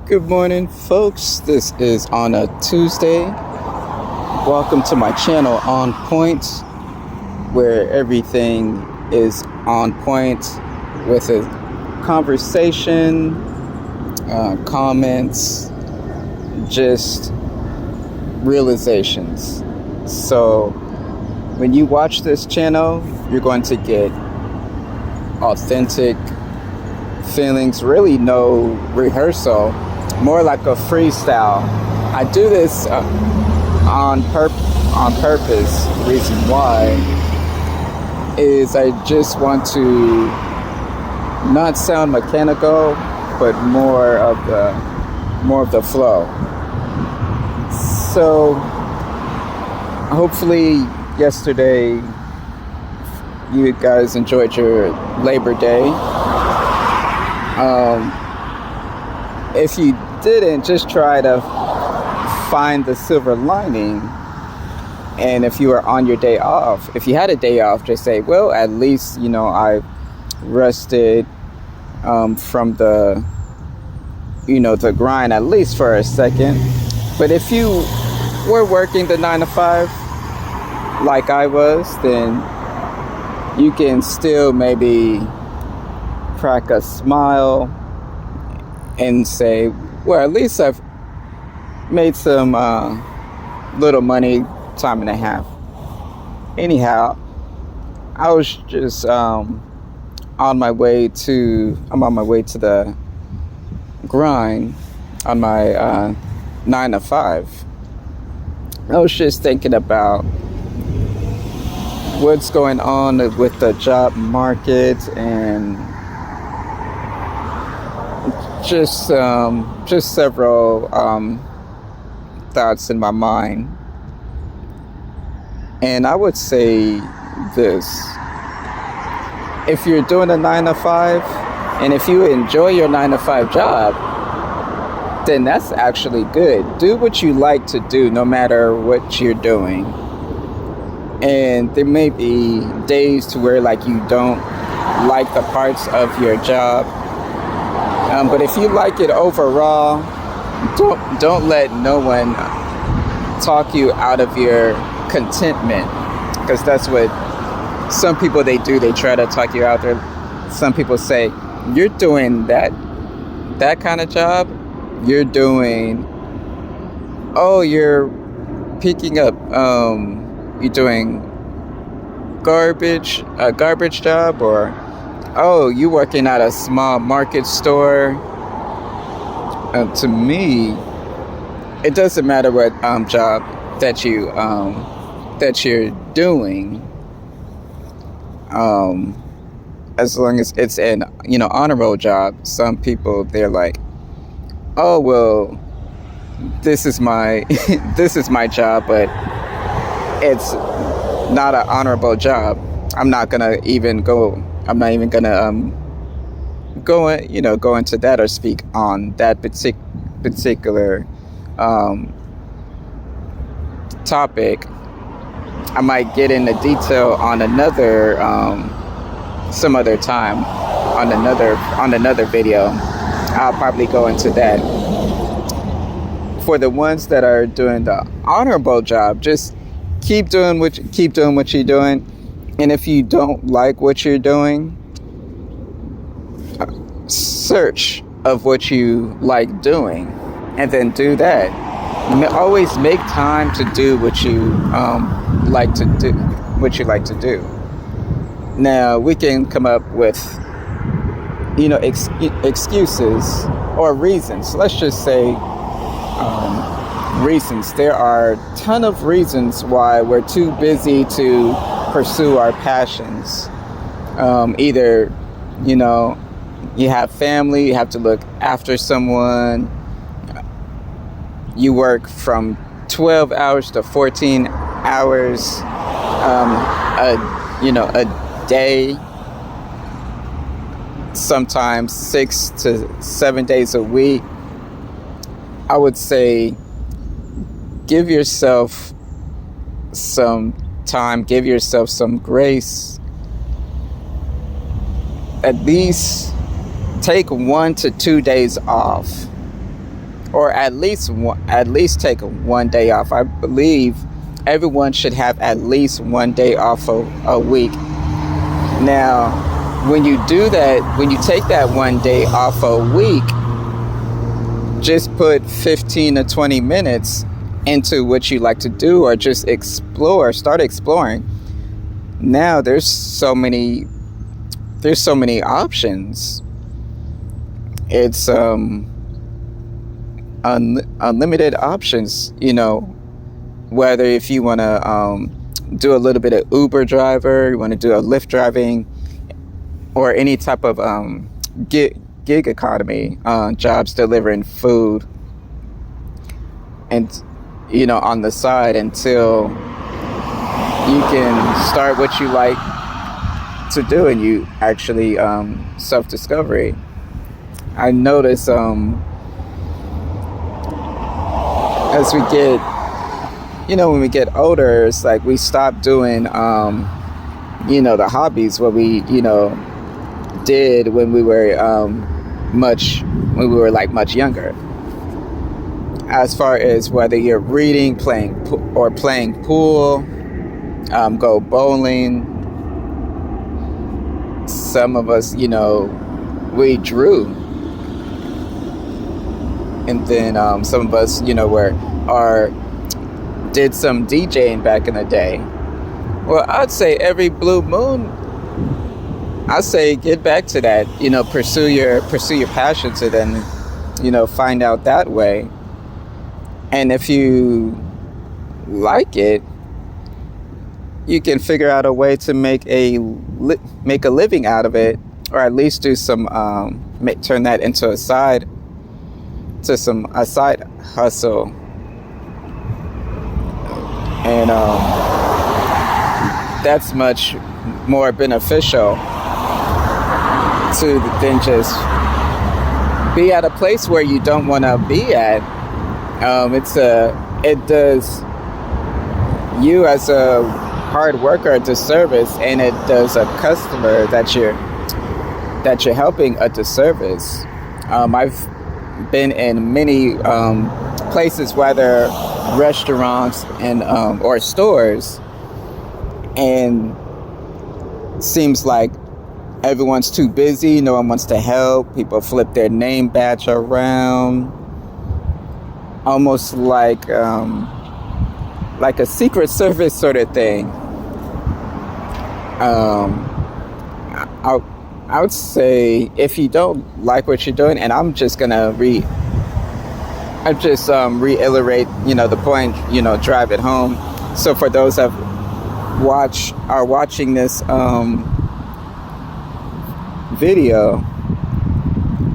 Good morning, folks. This is on a Tuesday. Welcome to my channel, On Point, where everything is on point with a conversation, comments, just realizations. So when you watch this channel, you're going to get authentic feelings, really no rehearsal, more like a freestyle. I do this on purpose. The reason why is I just want to not sound mechanical, but more of the flow. So hopefully yesterday you guys enjoyed your Labor Day. If you didn't, just try to find the silver lining. And if you were on your day off, if you had a day off, just say, well, at least, I rested from the grind, at least for a second. But if you were working the 9 to 5 like I was, then you can still maybe crack a smile and say, well, at least I've made some little money, time and a half. Anyhow, I was just I'm on my way to the grind on my 9 to 5. I was just thinking about what's going on with the job market and just several thoughts in my mind. And I would say this: if you're doing a 9 to 5, and if you enjoy your 9 to 5 job, then that's actually good. Do what you like to do, no matter what you're doing. And there may be days to where you don't like the parts of your job. But if you like it overall, don't let no one talk you out of your contentment, because that's what some people they do. They try to talk you out there. Some people say, you're doing that kind of job. You're picking up, you're doing a garbage job, or you working at a small market store. To me, it doesn't matter what job that you're doing, as long as it's an honorable job. Some people, they're like, oh well, this is my this is my job, but it's not an honorable job. I'm not even gonna go into that or speak on that particular topic. I might get into detail on another some other time on another video. I'll probably go into that. For the ones that are doing the honorable job, just keep doing what you're doing. And if you don't like what you're doing, search of what you like doing, and then do that. Always make time to do what you like to do. Now we can come up with excuses or reasons. Let's just say reasons. There are a ton of reasons why we're too busy to pursue our passions. Either you have family, you have to look after someone, you work from 12 hours to 14 hours a day, sometimes 6 to 7 days a week. I would say give yourself some time, give yourself some grace. At least take 1 to 2 days off or at least take 1 day off. I believe everyone should have at least 1 day off a week. Now, when you do that, when you take that 1 day off a week, just put 15 to 20 minutes into what you like to do, or just start exploring. Now there's so many options. It's unlimited options, whether if you want to do a little bit of Uber driver, you want to do a Lyft driving, or any type of gig economy, jobs delivering food, and on the side, until you can start what you like to do, and you actually self-discovery. I notice as we get, when we get older, it's like we stop doing the hobbies what we did when we were much younger. As far as whether you're reading, playing pool, go bowling. Some of us, we drew, and then some of us, did some DJing back in the day. Well, I'd say every blue moon, I say get back to that. Pursue your passions, and then find out that way. And if you like it, you can figure out a way to make a living out of it, or at least do some turn that into a side hustle. And that's much more beneficial than just be at a place where you don't want to be at. It does you as a hard worker a disservice, and it does a customer that you're helping a disservice. I've been in many places, whether restaurants and or stores, and seems like everyone's too busy. No one wants to help. People flip their name badge around, almost like a Secret Service sort of thing. I would say, if you don't like what you're doing, and I'm just gonna reiterate, the point, drive it home. So for those that are watching this video,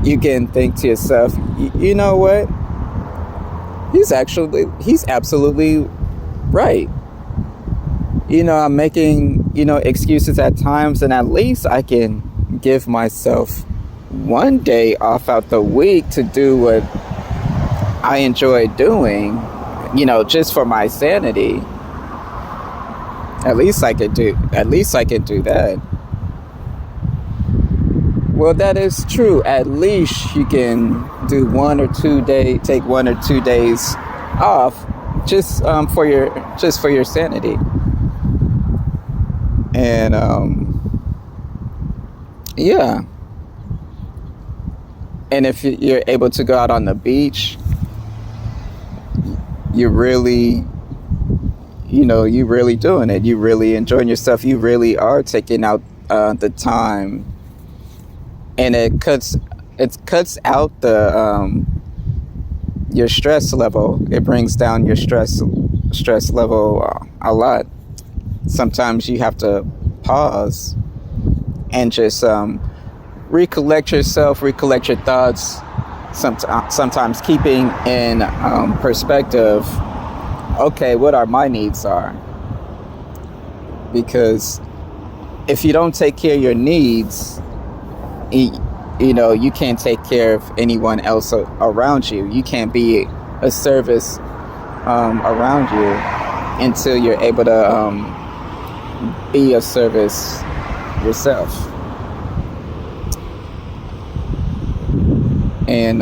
you can think to yourself, you know what? He's absolutely right. I'm making, excuses at times, and at least I can give myself 1 day off out the week to do what I enjoy doing, just for my sanity. At least I could do that. Well, that is true. At least you can do take 1 or 2 days off, just for your sanity. And yeah. And if you're able to go out on the beach, you're really doing it. You really enjoying yourself. You really are taking out the time, and it cuts out the your stress level. It brings down your stress level a lot. Sometimes you have to pause and just recollect yourself, recollect your thoughts. Sometimes keeping in perspective, okay, what are my needs are? Because if you don't take care of your needs, you can't take care of anyone else around you. You can't be a service around you until you're able to be a service yourself. And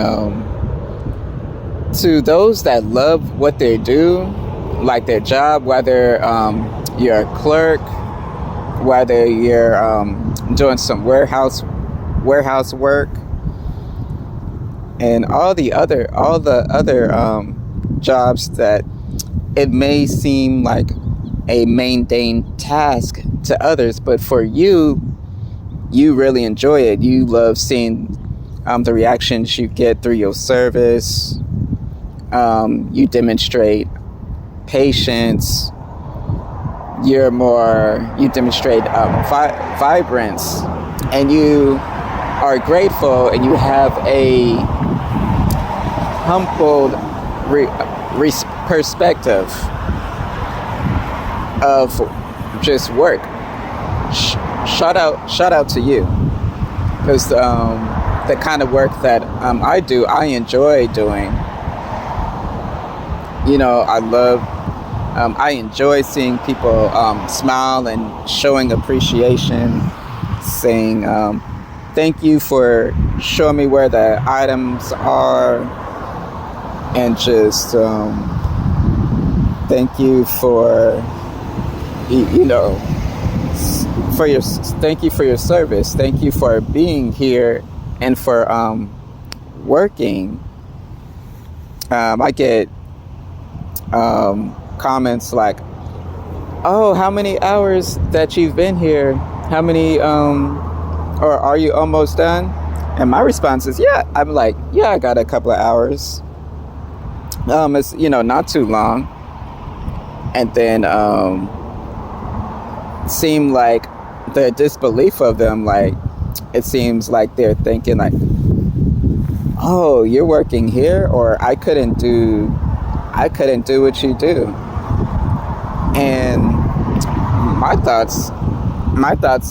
To those that love what they do, like their job, whether you're a clerk, whether you're doing some warehouse work, and all the other jobs that it may seem like a mundane task to others, but for you, you really enjoy it. You love seeing the reactions you get through your service. You demonstrate patience. You demonstrate vibrance, and you are grateful, and you have a humbled perspective of just work. Shout out to you, because the kind of work that I do, I enjoy doing. I enjoy seeing people smile and showing appreciation, saying thank you for showing me where the items are, and just thank you for thank you for your service, thank you for being here, and for working. I get comments like, oh, how many hours that you've been here, how many or are you almost done? And my response is, yeah. I'm like, yeah, I got a couple of hours. It's not too long. And then seem like the disbelief of them, like it seems like they're thinking like, oh, you're working here, or I couldn't do what you do. And my thoughts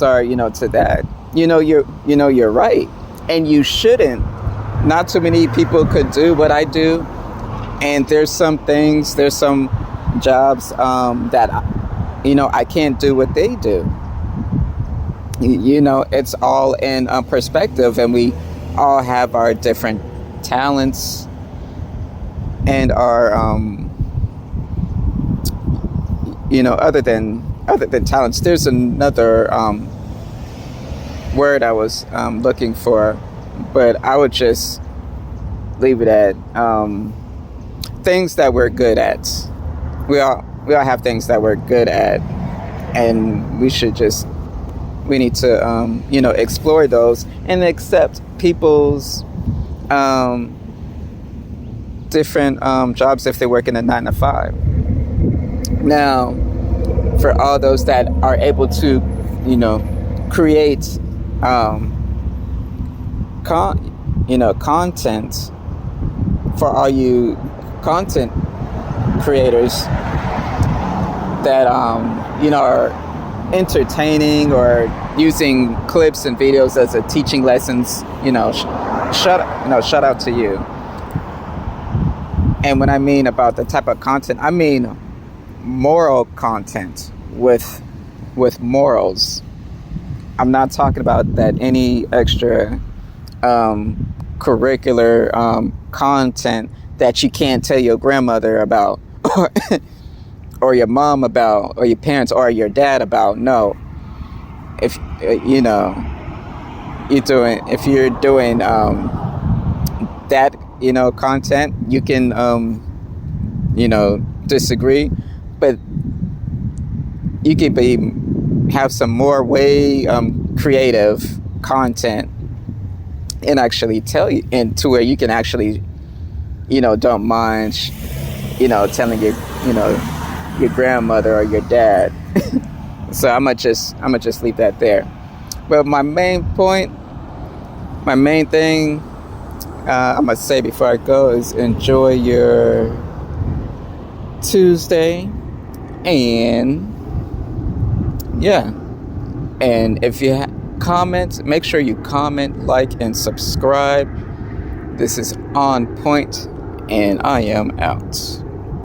are, to that, you're right, and you shouldn't. Not too many people could do what I do, and there's some jobs that I can't do what they do. It's all in perspective, and we all have our different talents and our other than talents. There's another word I was looking for, but I would just leave it at things that we're good at. We all have things that we're good at, and we need to explore those and accept people's different jobs if they work in a 9-to-5. Now, for all those that are able to create content, for all you content creators that are entertaining or using clips and videos as a teaching lessons, shout out to you. And when I mean about the type of content, I mean moral content with morals. I'm not talking about that any extra curricular content that you can't tell your grandmother about or your mom about, or your parents or your dad about. No. If you're doing that content, you can disagree, but you could have some more way creative content and actually tell you, and to where you can actually don't mind telling your grandmother or your dad. So I'm gonna just leave that there. But my main thing I'm gonna say before I go is enjoy your Tuesday, and and if you comment, make sure you comment, like, and subscribe. This is On Point, and I am out.